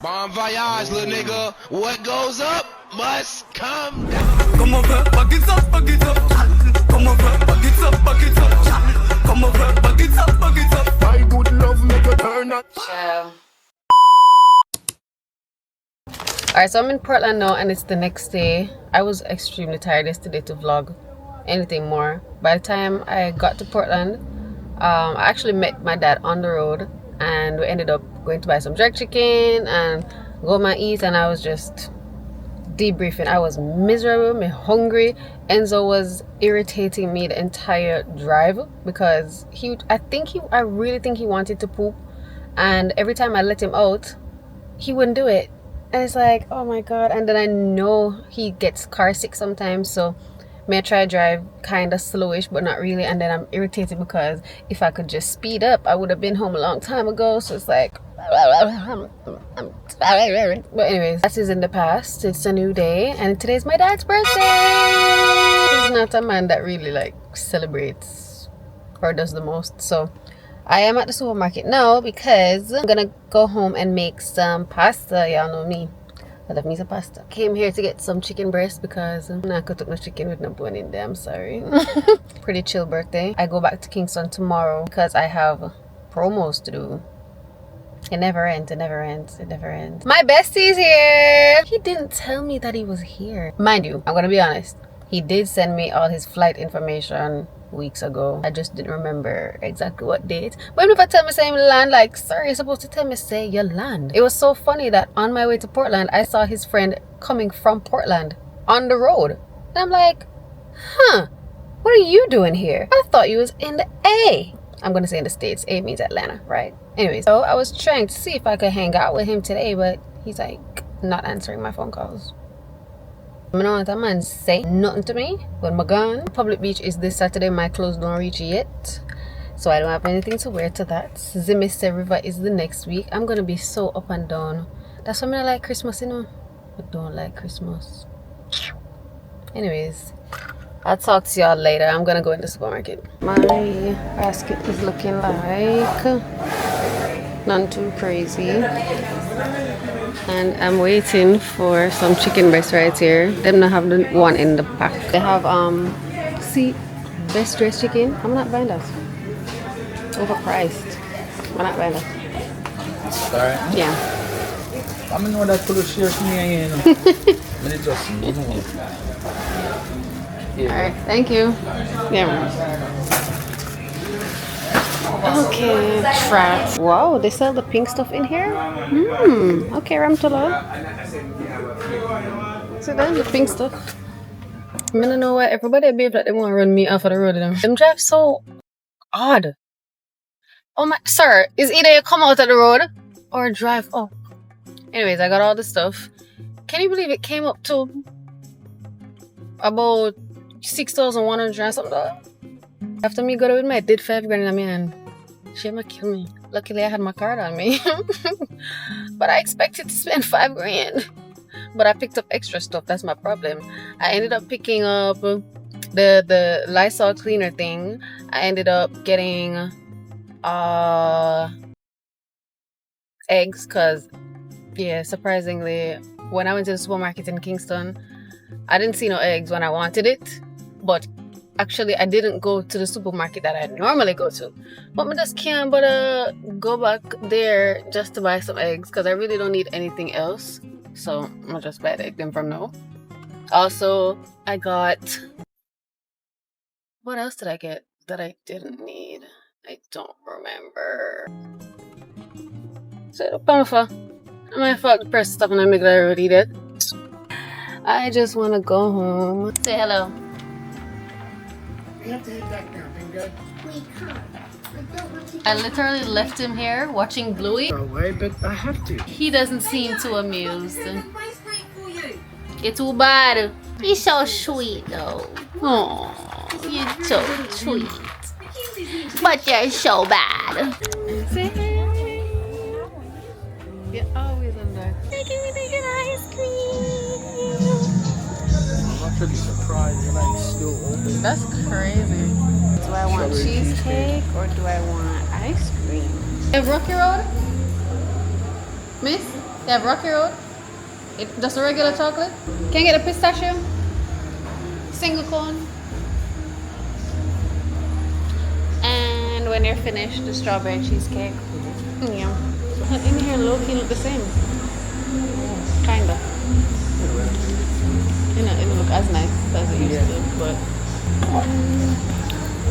Bon voyage, little nigga. What goes up must come down. Come over, back it up, back it up. Come over, back it up, back it up. Come over, back it up, back it up. I would love make a turn up. Ciao. Alright, so I'm in Portland now and it's the next day. I was extremely tired yesterday to vlog anything more. By the time I got to Portland, I actually met my dad on the road and we ended up going to buy some jerk chicken and go and eat, and I was just debriefing. I was miserable, me hungry. Enzo was irritating me the entire drive because I really think he wanted to poop, and every time I let him out, he wouldn't do it. And it's like, oh my god. And then I know he gets car sick sometimes, so may I try to drive kind of slowish but not really, and then I'm irritated because if I could just speed up I would have been home a long time ago. So it's like, but anyways, that is in the past. It's a new day and today's my dad's birthday. He's not a man that really like celebrates or does the most, so I am at the supermarket now because I'm gonna go home and make some pasta. Y'all know me, I love me some pasta. Came here to get some chicken breast because I'm not gonna cook no chicken with no bone in there. I'm sorry. Pretty chill birthday. I go back to Kingston tomorrow because I have promos to do. It never ends, it never ends, it never ends. My bestie's here. He didn't tell me that he was here. Mind you, I'm gonna be honest. He did send me all his flight information weeks ago. I just didn't remember exactly what date. But if I tell me say land, like, sir, you're supposed to tell me say your land. It was so funny that on my way to Portland, I saw his friend coming from Portland on the road. And I'm like, huh, what are you doing here? I thought you was in the A. I'm gonna say in the States. A means Atlanta, right? Anyways, so I was trying to see if I could hang out with him today, but he's like not answering my phone calls. I don't want that man say nothing to me when I'm gone. Public beach is this Saturday. My clothes don't reach yet, so I don't have anything to wear to that. Zimi Seh Riva is the next week. I'm gonna be so up and down. That's why I like Christmas, you know. I don't like Christmas. Anyways, I'll talk to y'all later. I'm gonna go in the supermarket. My basket is looking like not too crazy. And I'm waiting for some chicken breast right here. They don't have the one in the pack. They have see, best dressed chicken. I'm not buying that. Overpriced. I'm not buying that. Sorry. Yeah. I know that could share for me, you know. Alright, thank you. Yeah. Okay, trash. Wow, they sell the pink stuff in here? Okay, Ramtula. So then the pink stuff. I don't know why everybody behave like they want to run me off of the road. Them drive so odd. Oh my, sir, is either you come out of the road or drive up. Anyways, I got all the stuff. Can you believe it came up to about 6,100 or something? After me got with my did 5 grand in my hand. She might kill me. Luckily I had my card on me. But I expected to spend 5 grand. But I picked up extra stuff. That's my problem. I ended up picking up the Lysol cleaner thing. I ended up getting eggs because, yeah, surprisingly, when I went to the supermarket in Kingston, I didn't see no eggs when I wanted it. But actually, I didn't go to the supermarket that I normally go to. But I just can't go back there just to buy some eggs because I really don't need anything else. So I'll just buy the egg then from now. Also, I got... What else did I get that I didn't need? I don't remember. So, I'm gonna fuck the press stuff and I make that I already did. I just want to go home. Say hello. You have to hit that camping guy. I literally left him here watching Bluey. Away, but I have to. He doesn't seem too amused. You're too bad. He's so sweet though. Oh, you're so sweet. But you're so bad. You're always on there. Taking me to get ice cream. I'm actually surprised you're like still open. That's crazy. Do I want cheesecake or do I want ice cream? Hey, Rocky Road? Miss? They have Rocky Road. Just a regular chocolate. Can you get a pistachio? Single cone. And when you're finished, the strawberry cheesecake. Yeah. In here, low-key look the same. Kinda. It didn't look as nice as it used to, but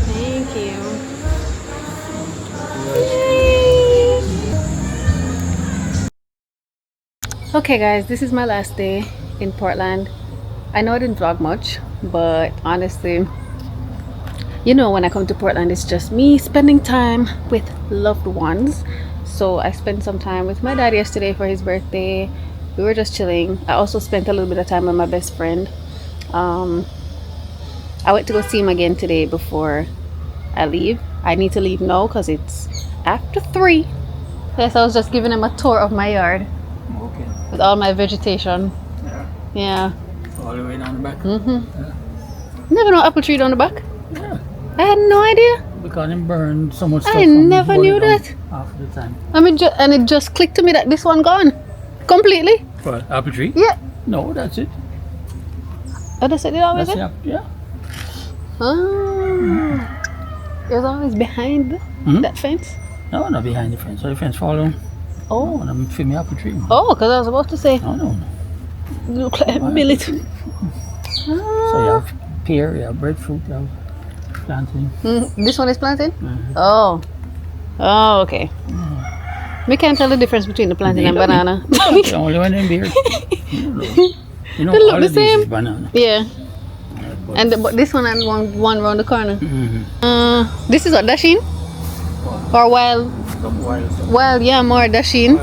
thank you. Yay. Okay guys, this is my last day in Portland. I know I didn't vlog much, but honestly, you know, when I come to Portland, it's just me spending time with loved ones. So I spent some time with my dad yesterday for his birthday. We were just chilling. I also spent a little bit of time with my best friend. I went to go see him again today before I leave. I need to leave now because it's after 3. Yes, I was just giving him a tour of my yard. Okay. With all my vegetation. Yeah. Yeah. All the way down the back. Mm-hmm. Never know apple tree down the back. Yeah. I had no idea. Because it burned so much stuff. I never knew that. Half the time. I mean, and it just clicked to me that this one gone completely. What? Apple tree? Yeah. No, that's it. Oh, that's it. Always. That's it. Yeah. Oh. It was always behind that fence. No, not behind the fence. So the fence follow. Oh. And I'm filming apple tree. Oh, because I was about to say. No, no. Look like a billet. So you have pear, you have breadfruit, you have plantain. This one is plantain? Oh. Oh, okay. We can't tell the difference between the plantain and banana. The only one in beer. You know, They look all the of these same. is banana. Yeah. And but this one and one round the corner. This is what, Dashin? Or wild? Wild, yeah, more Dashin.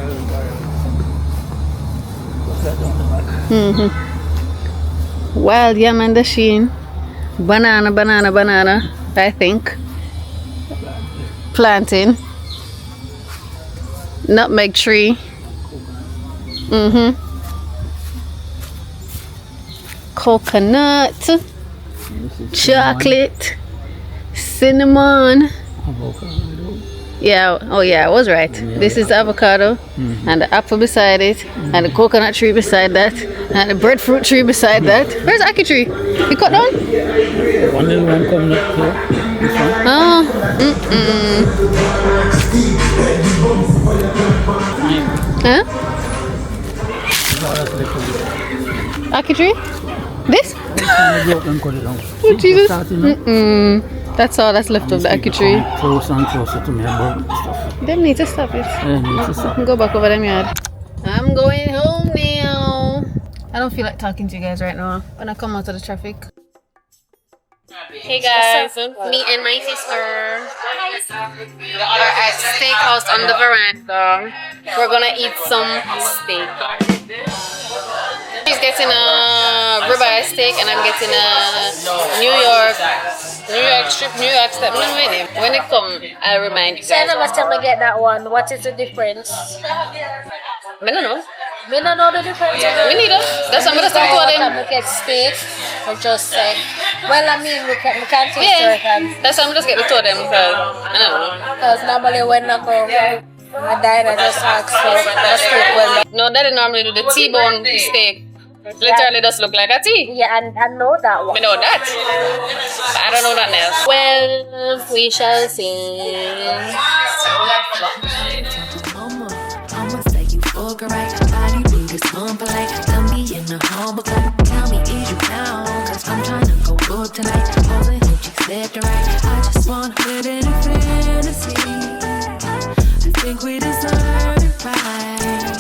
Wild yam and Dashin. Banana, I think. Plantain. Nutmeg tree. Coconut. Chocolate. Cinnamon. Yeah, oh yeah, I was right. This is avocado, and the apple beside it, and the coconut tree beside that, and the breadfruit tree beside that. Where's the ackee tree? You cut down? One little one coming up here. This one. Oh, Huh? Ackee tree? This? Oh Jesus! That's all that's left of the ackee tree. Closer and closer to me about stuff. Them need to stop it. Yeah, need to stop. Go back over them yard. I'm going home now. I don't feel like talking to you guys right now when I come out of the traffic. Hey guys, me and my sister are at Steakhouse on the veranda. We're gonna eat some steak. She's getting a ribeye steak and I'm getting a New York strip, New York step. When it comes, I'll remind you guys. None of us ever get that one. What is the difference? I don't know. We don't know the difference. Me neither. That's why I'm gonna start to them. We get steak or just steak. Well, I mean, we can't taste Yeah, that's why I'm just get the two of them because I don't know. Because normally when I go, my dad I just ask for a steak. Well, No, that normally do the T-bone steak. Literally does look like a T. yeah, and I know that one. We know that. But I don't know nothing else. Well, we shall see. I'ma say you fuck right, body rude is unpolite. Tell me in the hall, but tell me is you down? Cause I'm trying to go good tonight. All the hope you said the right. I just want to live in a fantasy. I think we deserve it right.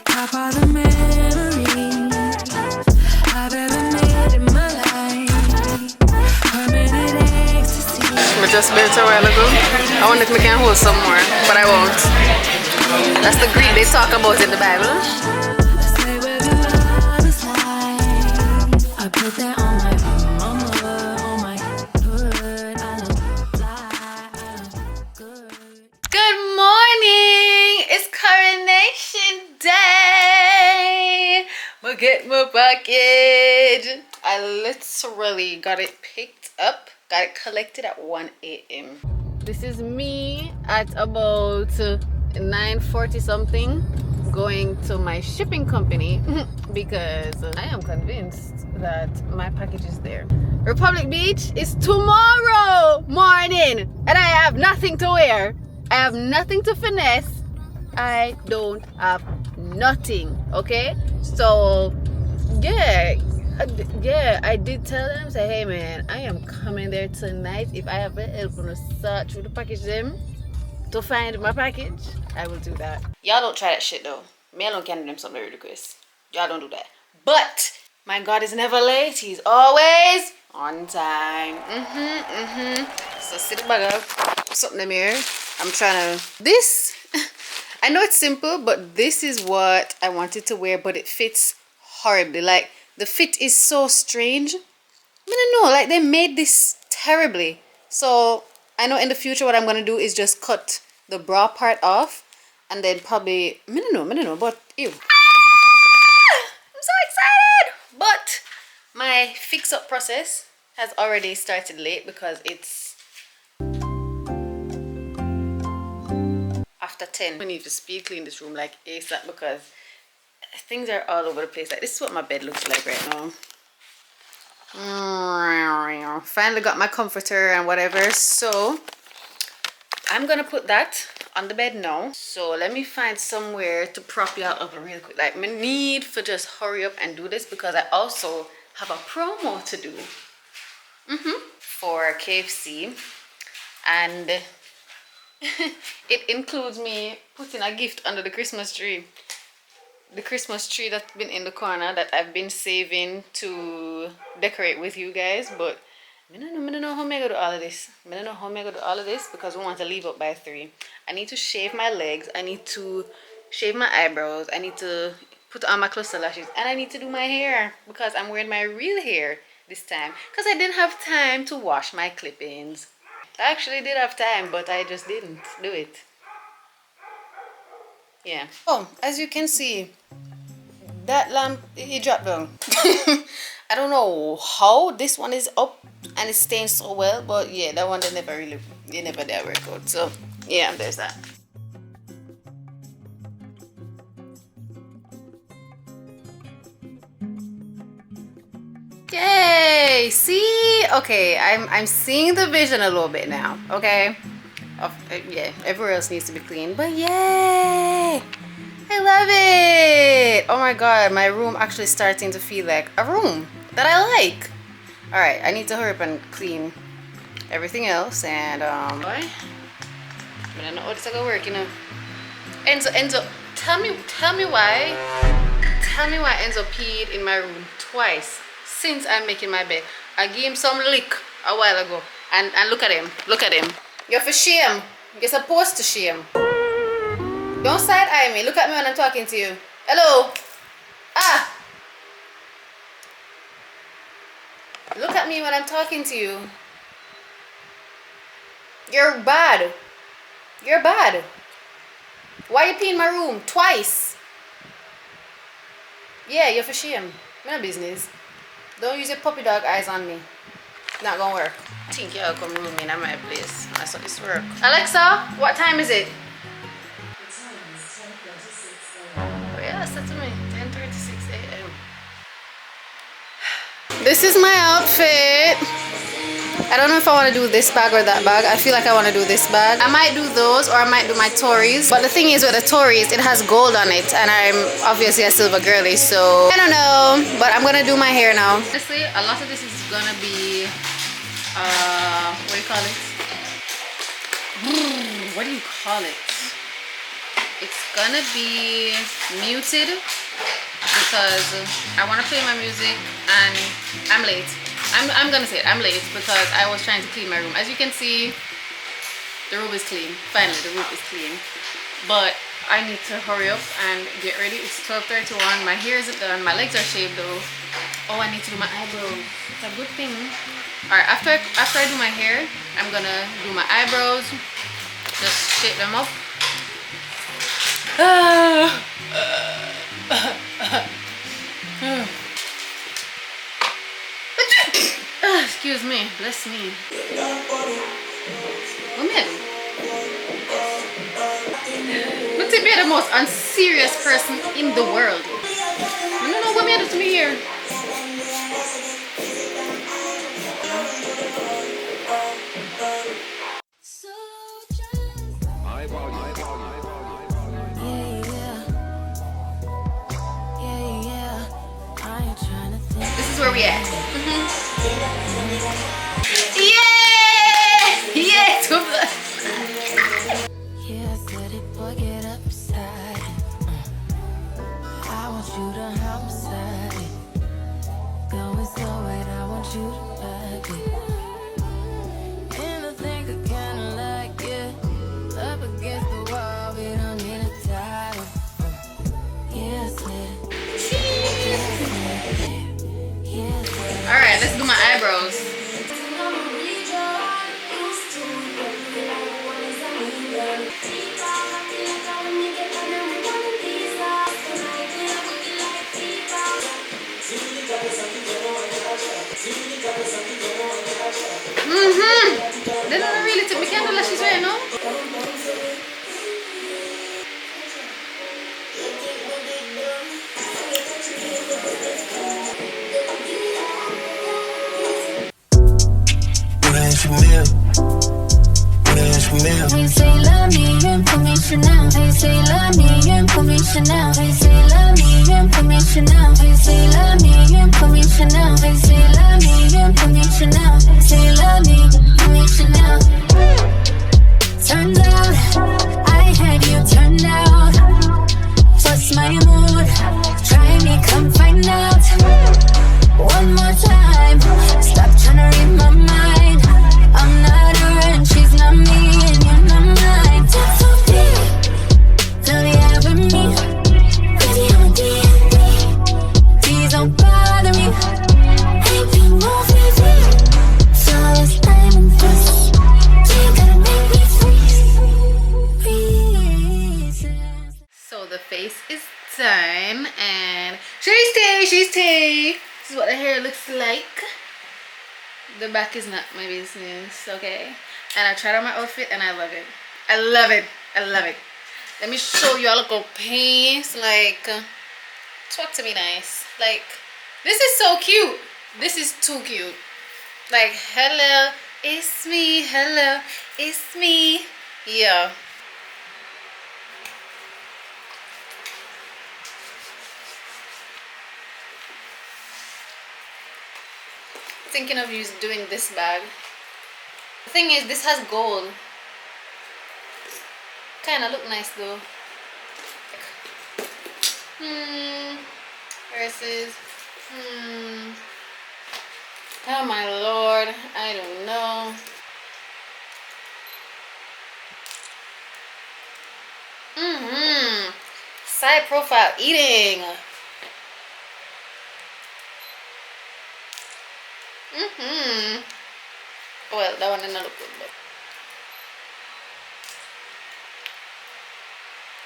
Top of the memories I've ever made in my life. Permanent ecstasy. I just built a while ago. I wonder if I can hold some more, but I won't. That's the greed they talk about in the Bible. Say where the love is like. I put that on my mama, on my hood. I look fly, I look good. Good morning! It's Coronation Day! I get my package. I literally got it picked up, got it collected at 1 a.m. This is me at about 9:40 something, going to my shipping company because I am convinced that my package is there. Republic Beach is tomorrow morning and I have nothing to wear. I have nothing to finesse. I don't have nothing. Okay, so yeah, I did tell them, say, hey man, I am coming there tonight. If I have to help on a search for the package them to find my package, I will do that. Y'all don't try that shit though. Me alone can do them something ridiculous. Y'all don't do that. But my God is never late. He's always on time. So sit back up. Something in here. I'm trying to. This. I know it's simple, but this is what I wanted to wear, but it fits horribly. Like the fit is so strange. I don't know. Like they made this terribly. So I know in the future what I'm gonna do is just cut the bra part off, and then probably I don't know, but ew. I'm so excited! But my fix-up process has already started late because it's after 10. I need to speed clean this room like ASAP because things are all over the place. Like this is what my bed looks like right now. Finally got my comforter and whatever, so I'm gonna put that on the bed now. So let me find somewhere to prop y'all up real quick. Like, I need to just hurry up and do this because I also have a promo to do for KFC, and it includes me putting a gift under the Christmas tree. The Christmas tree that's been in the corner that I've been saving to decorate with you guys, but I don't know how I'm gonna do all of this. I don't know how I'm gonna do all of this because we want to leave up by 3. I need to shave my legs, I need to shave my eyebrows, I need to put on my cluster lashes, and I need to do my hair because I'm wearing my real hair this time because I didn't have time to wash my clip-ins. I actually did have time, but I just didn't do it. Yeah. Oh, as you can see, that lamp, it dropped down. I don't know how this one is up and it's staying so well, but yeah, that one they never did work out. So yeah, there's that. Yay! See? Okay, I'm seeing the vision a little bit now. Okay. Yeah, everywhere else needs to be clean, but yay! I love it! Oh my God, my room actually starting to feel like a room that I like. All right, I need to hurry up and clean everything else, and I don't know how this is gonna work, you know. Enzo, tell me why Enzo peed in my room twice since I'm making my bed. I gave him some lick a while ago, and look at him. You're for shame. You're supposed to shame. Don't side eye me. Look at me when I'm talking to you. Hello. Ah. Look at me when I'm talking to you. You're bad. You're bad. Why you pee in my room twice? Yeah, you're for shame. My business. Don't use your puppy dog eyes on me. Not gonna work. I think y'all come room in at my place. That's how this work. Alexa, what time is it? Oh yeah, that's to me. 10:36 a.m. This is my outfit. I don't know if I want to do this bag or that bag. I feel like I want to do this bag. I might do those, or I might do my Tories. But the thing is with the Tories, it has gold on it, and I'm obviously a silver girly, so I don't know. But I'm gonna do my hair now. Honestly, a lot of this is gonna be what do you call it? What do you call it? It's gonna be muted because I want to play my music and I'm late. I'm gonna say it, I'm late because I was trying to clean my room. As you can see, the room is clean. Finally, the room is clean. But I need to hurry up and get ready. It's 12:31. My hair isn't done. My legs are shaved though. Oh, I need to do my eyebrows. It's a good thing. Alright, after I do my hair, I'm gonna do my eyebrows. Just shape them up. Excuse me, bless me. What am I doing? But to be the most unserious person in the world. I don't know what made it to me here. This is where we at. Yeah! Yeah! Too much. Yeah, I said it, boy, get up beside it. I want you to hop beside it. Going slow, and I want you to back it. And I think I kinda like it. Up against the wall, we don't need a title. Yeah, I said it. Alright, let's do my eyebrows. They don't really take me candle lashes right now. They say love me, you put me Chanel. They say love me, you put me Chanel. They say love me, you put me Chanel. They say love me, you put me Chanel. They say love me, you put me Chanel. They say love me, put me Chanel. Turned out, I had you turned out. What's my mood? Try me, come find out. One more time, stop trying to read my mind. I'm not her and she's not me, and you're not mine. That's so deep. Love you have with me. Baby, I'm a D&D. Please don't bother me. Ain't been moving me. So it's time and fresh. You gotta make me freeze. So the face is done and she's tea. This is what the hair looks like. The back is not my business, okay? And I tried on my outfit and I love it. I love it. I love it. Let me show you a little piece. Like, talk to me nice. Like, this is so cute. This is too cute. Like, hello, it's me. Hello, it's me. Yeah. Thinking of doing this bag. The thing is, this has gold. Kind of look nice though. Versus oh my lord, I don't know. Side profile eating. Well, that one didn't look good, but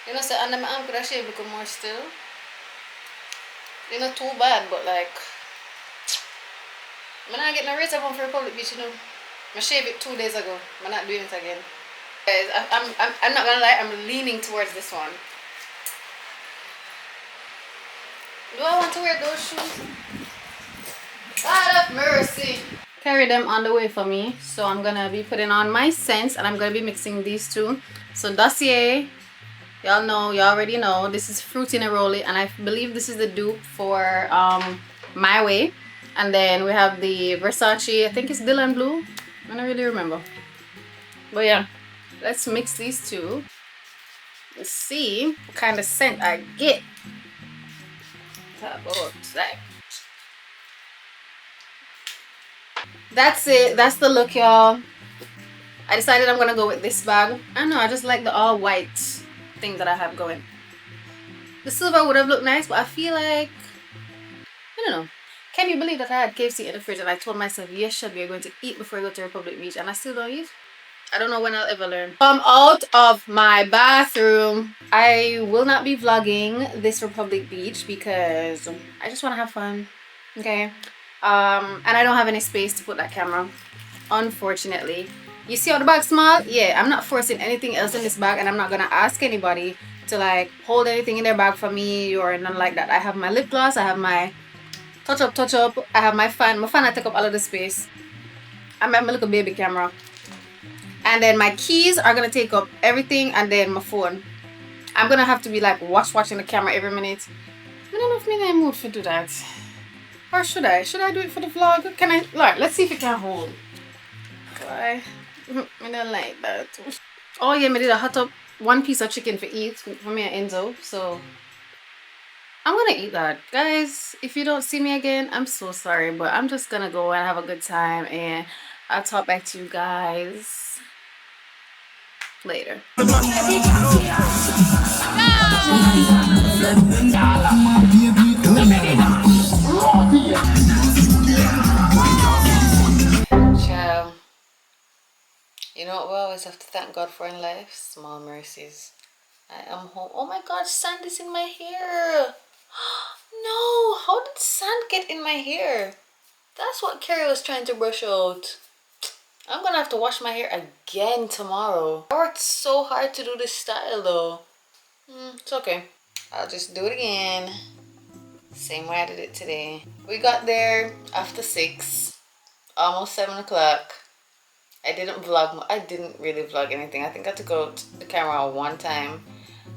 you know, so under my arm could actually become more still. They're not too bad, but like, I'm not getting a razor bone for Republic Beach, you know. I shaved it 2 days ago. I'm not doing it again. Guys, I'm not gonna lie, I'm leaning towards this one. Do I want to wear those shoes? God have mercy. Carry them on the way for me. So I'm gonna be putting on my scents and I'm gonna be mixing these two. So Dossier, y'all know, you already know, this is Fruity Neroli, and I believe this is the dupe for My Way. And then we have the Versace, I think it's Dylan Blue. I don't really remember. But yeah, let's mix these two. Let's see what kind of scent I get. That's it. That's the look, y'all. I decided I'm gonna go with this bag. I don't know, I just like the all white thing that I have going. The silver would have looked nice, but I feel like, I don't know. Can you believe that I had KFC in the fridge and I told myself, yes, Shelby, you're going to eat before you go to Republic Beach, and I still don't eat? I don't know when I'll ever learn. I'm out of my bathroom. I will not be vlogging this Republic Beach because I just want to have fun, okay? And I don't have any space to put that camera, unfortunately. You see how the bag's small? Yeah, I'm not forcing anything else in this bag, and I'm not gonna ask anybody to like hold anything in their bag for me or none like that. I have my lip gloss, I have my touch up, I have my fan. My fan I take up all of the space. I have my little baby camera. And then my keys are gonna take up everything, and then my phone. I'm gonna have to be like watching the camera every minute. I don't know if I'm in the mood to do that. Or should I? Should I do it for the vlog? Can I? Alright, let's see if it can hold. Why? I don't like that. Oh yeah, I did a hot up 1 piece of chicken for eat for me and Enzo. So I'm gonna eat that. Guys, if you don't see me again, I'm so sorry. But I'm just gonna go and have a good time, and I'll talk back to you guys later. Ciao. You know what we always have to thank God for in life? Small mercies. I am home. Oh my god, sand is in my hair. No, how did sand get in my hair? That's what Carrie was trying to brush out. I'm gonna have to wash my hair again tomorrow. I worked so hard to do this style though. It's okay. I'll just do it again. Same way I did it today. We got there after 6, almost 7 o'clock. I didn't vlog. I didn't really vlog anything. I think I took out the camera one time.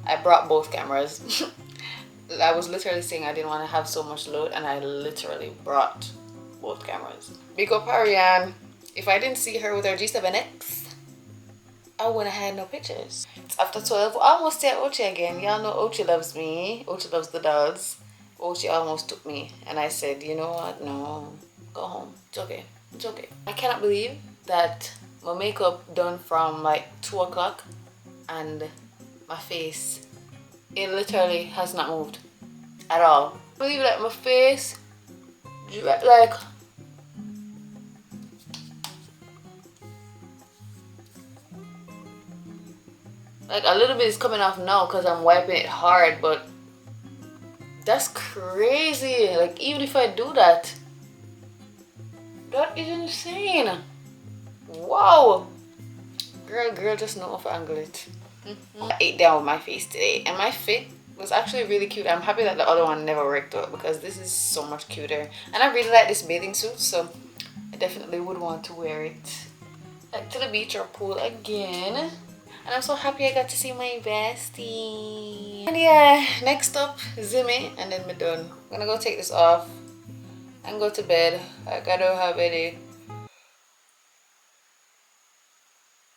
I brought both cameras. I was literally saying I didn't want to have so much load, and I literally brought both cameras. Big up Ariane. If I didn't see her with her G7X, I wouldn't have had no pictures. It's after 12. We're almost at Ochi again. Y'all know Ochi loves me. Ochi loves the dolls. Ochi almost took me, and I said, you know what? No, go home. It's okay. It's okay. I cannot believe that my makeup done from like 2 o'clock, and my face, it literally has not moved at all. I believe that my face, like a little bit is coming off now because I'm wiping it hard, but that's crazy. Like, even if I do that, that is insane. Wow. Girl just know how to angle it. I ate down with my face today, and my fit was actually really cute. I'm happy that the other one never worked out, because this is so much cuter. And I really like this bathing suit, so I definitely would want to wear it like to the beach or pool again. And I'm so happy I got to see my bestie. And yeah, next up, Zimi, and then we're done. I'm gonna go take this off and go to bed. Like, I don't have any...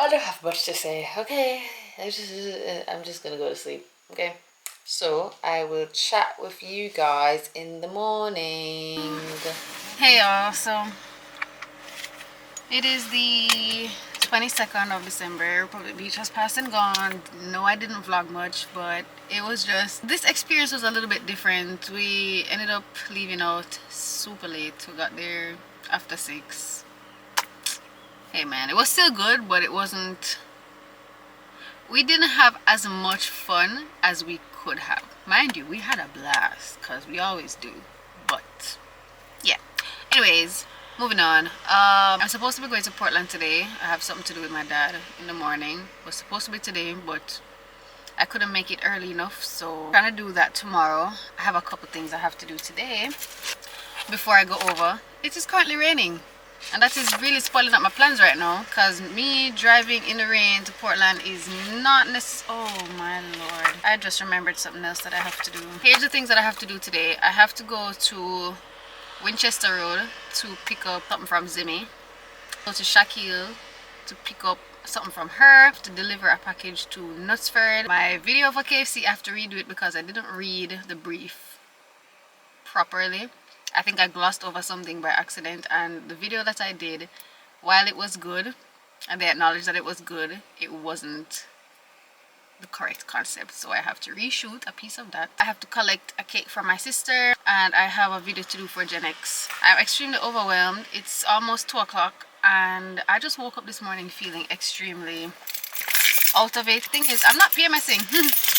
I don't have much to say, okay? I'm just gonna go to sleep, okay? So I will chat with you guys in the morning. Hey y'all, so it is the 22nd of December. Republic Beach has passed and gone. No, I didn't vlog much, but it was just, this experience was a little bit different. We ended up leaving out super late. We got there after 6. Hey man, it was still good, but it wasn't, we didn't have as much fun as we could have. Mind you, we had a blast, because we always do, but yeah. Anyways, moving on. I'm supposed to be going to Portland today. I have something to do with my dad in the morning. It was supposed to be today, but I couldn't make it early enough, so I'm gonna do that tomorrow. I have a couple things I have to do today before I go over. It is currently raining, and that is really spoiling up my plans right now, because me driving in the rain to Portland is not necessary. Oh my lord, I just remembered something else that I have to do. Here's the things that I have to do today. I have to go to Winchester Road to pick up something from Zimi. Go to Shaquille to pick up something from her, to deliver a package to Knutsford. My video for KFC, I have to redo it because I didn't read the brief properly. I think I glossed over something by accident, and the video that I did, while it was good and they acknowledged that it was good, it wasn't the correct concept, so I have to reshoot a piece of that. I have to collect a cake for my sister, and I have a video to do for Gen X. I'm extremely overwhelmed. It's almost 2 o'clock, and I just woke up this morning feeling extremely out of it. Thing is, I'm not PMSing.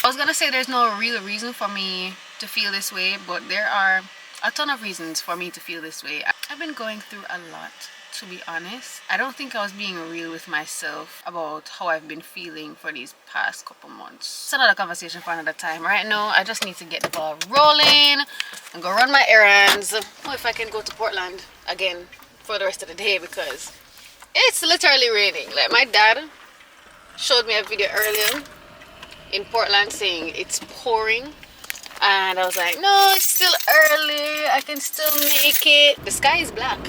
I was gonna say there's no real reason for me to feel this way, but there are a ton of reasons for me to feel this way. I've been going through a lot to be honest. I don't think I was being real with myself about how I've been feeling for these past couple months. It's another conversation for another time. Right now, I just need to get the ball rolling and go run my errands. Oh, if I can go to Portland again for the rest of the day because it's literally raining. Like my dad showed me a video earlier in Portland saying it's pouring. And I was like, no, it's still early. I can still make it. The sky is black.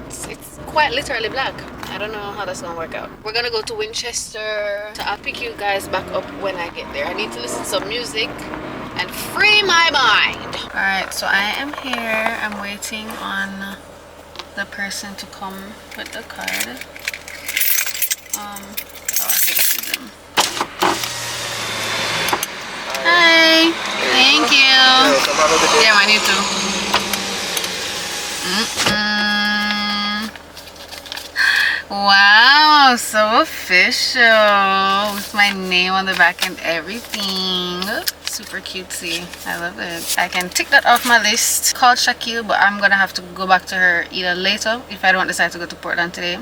It's quite literally black. I don't know how that's gonna work out. We're gonna go to Winchester. So I'll pick you guys back up when I get there. I need to listen to some music and free my mind. Alright, so I am here. I'm waiting on the person to come with the card. I think this is him. Hi. Thank you. Yeah, I need to. Wow, so official with my name on the back and everything. Super cutesy. I love it. I can tick that off my list. Called Shaquille, but I'm gonna have to go back to her either later if I don't decide to go to Portland today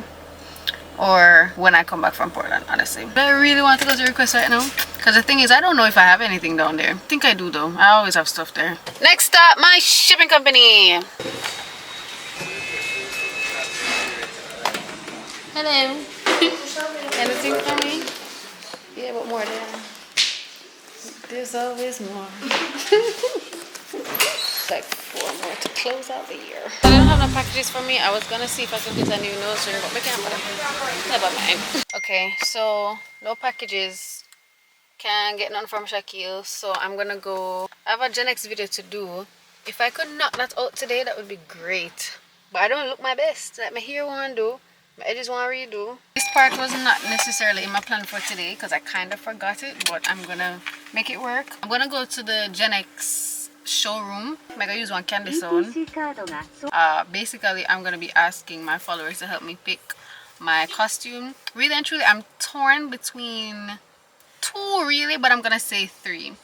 or when I come back from Portland, honestly. But I really want to go to Request right now because the thing is I don't know if I have anything down there. I think I do though. I always have stuff there. Next stop, my shipping company. Hello. Anything for me? Yeah, but more there. There's always more. Like 4 more to close out the year. I don't have no packages for me. I was gonna see if I could get a new nose ring, but I can't. Never mind. Okay, so no packages. Can't get none from Shaquille, so I'm gonna go. I have a Gen X video to do. If I could knock that out today, that would be great. But I don't look my best. Like my hair want to do, my edges want to redo. This part was not necessarily in my plan for today because I kind of forgot it, but I'm gonna make it work. I'm gonna go to the Gen X showroom. I'm gonna use one candy zone. Basically I'm gonna be asking my followers to help me pick my costume. Really and truly I'm torn between 2 really, but I'm gonna say 3.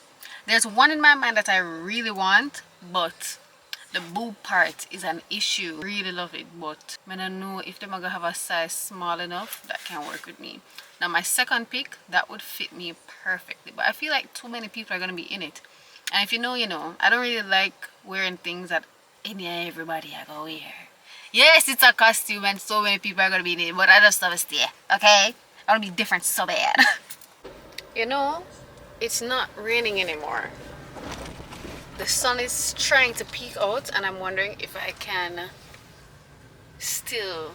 There's one in my mind that I really want, but the boob part is an issue. Really love it, but I don't know if they're gonna have a size small enough that can work with me. Now my second pick, that would fit me perfectly, but I feel like too many people are gonna be in it. And if you know, you know. I don't really like wearing things that everybody I go wear. Yes, it's a costume and so many people are gonna be in it, but I just love to stay, okay? I wanna be different so bad. You know, it's not raining anymore. The sun is trying to peek out and I'm wondering if I can still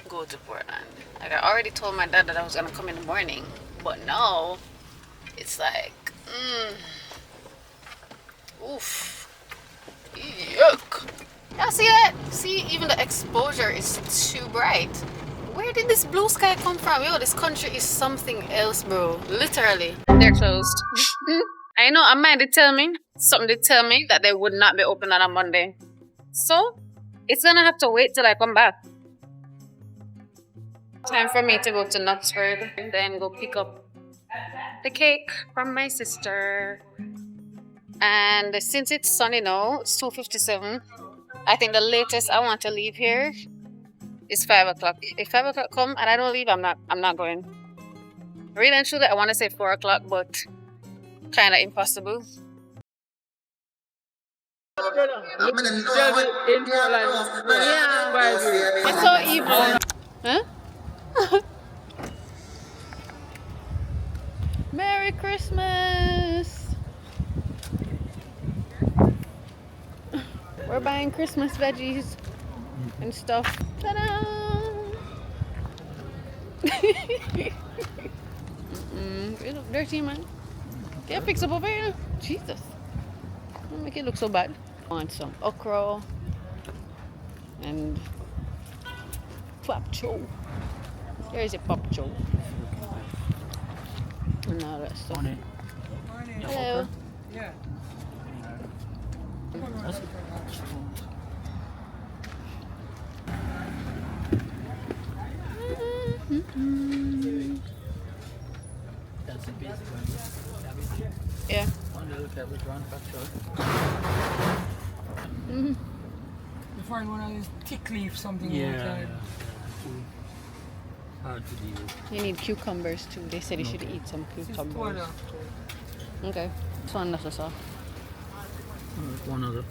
go to Portland. Like I already told my dad that I was gonna come in the morning, but now it's like, oof, yuck. Y'all see that? See, even the exposure is too bright. Where did this blue sky come from? Yo, this country is something else, bro. Literally. They're closed. I know, a man did tell me, something did tell me that they would not be open on a Monday. So, it's gonna have to wait till I come back. Time for me to go to Knutsford and then go pick up the cake from my sister. And since it's sunny now, it's 2:57. I think the latest I want to leave here is 5 o'clock. If 5 o'clock come and I don't leave, I'm not going. Really and truly, I want to say 4 o'clock, but kind of impossible. It's so evil. Huh? Merry Christmas! We're buying Christmas veggies and stuff. Ta-da! It look dirty, man. Can you fix up over here? Jesus. Don't make it look so bad. I want some okra and papcho. There is a papcho. And all that stuff. Morning. Hello. Yeah. That's the basic one. Yeah. On the other cabbage round factor. You find one of these tick leaf something like Yeah, that. yeah. Hard to deal with. You need cucumbers too. They said you should eat some cucumbers. Okay, this one that's all. One other.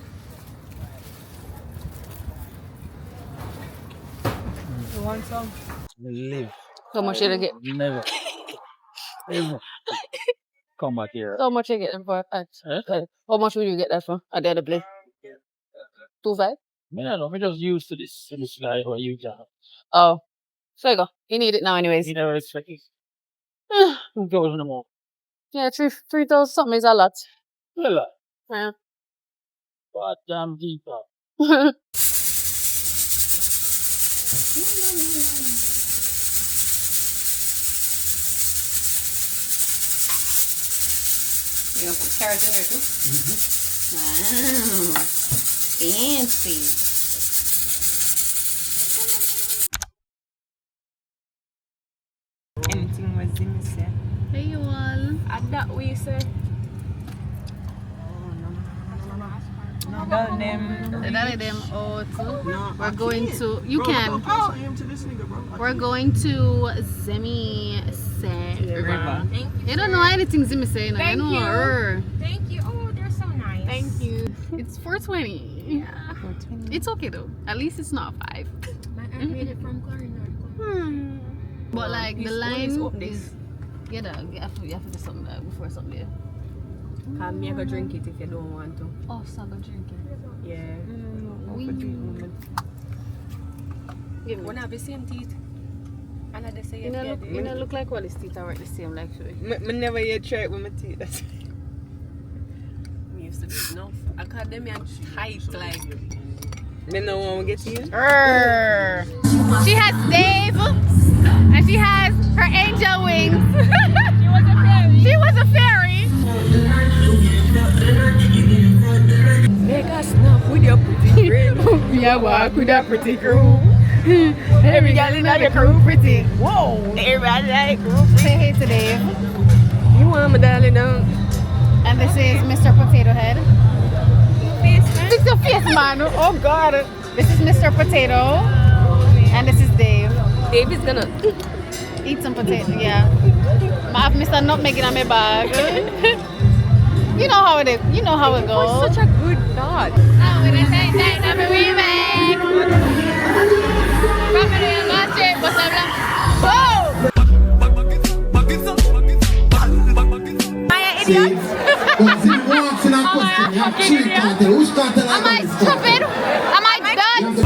You want some? Live. How much did I get? Never. Ever. Come back here. How much you get them for? How much will you get that for? At the other place? 2.5? I don't know. I'm just used to this guy who you got. Oh, so you go. You need it now, anyways. You never expect it. Who goes no more? Yeah, 3,000 something is a lot. Well, Yeah. what damn deeper. You gonna put carrots in here too? Wow. Fancy. Anything with Zimi Seh. Hey you all. And that we say. Done them. Them out. We're going to. You can. We're going to Zimi Seh Riva. You don't know anything Zimi Seh, you know. Thank know you. her. Thank you. Oh, they're so nice. Thank you. It's 420. Yeah. It's okay though. At least it's not 5. My aunt made it from Clarendon. But like the line open is. Yeah, dog. You have to do something there before something there. Can me go drink it if you don't want to. Oh, so go drink it. Yeah. Give me. When I have the same teeth. And I just say You know, look like all his teeth are the same, like so. I never yet try it with my teeth. That's me used to be enough. I call them tight like. Me no one will get you. She has Dave, and she has her angel wings. She was a fairy. Make us snap with your pretty brain. Yeah, walk with that pretty crew. Every girl in the crew pretty. Whoa! Everybody like crew. Say hey to Dave. You want me darling down? And this is Mr. Potato Head. Fix your face, man. Oh God. This is Mr. Potato. And this is Dave. Dave is gonna Eat some potato, yeah. I have Mr. Nutmeg in my bag. You know how it is. You know how it goes. such a good thought. Am I stupid? Am I done? This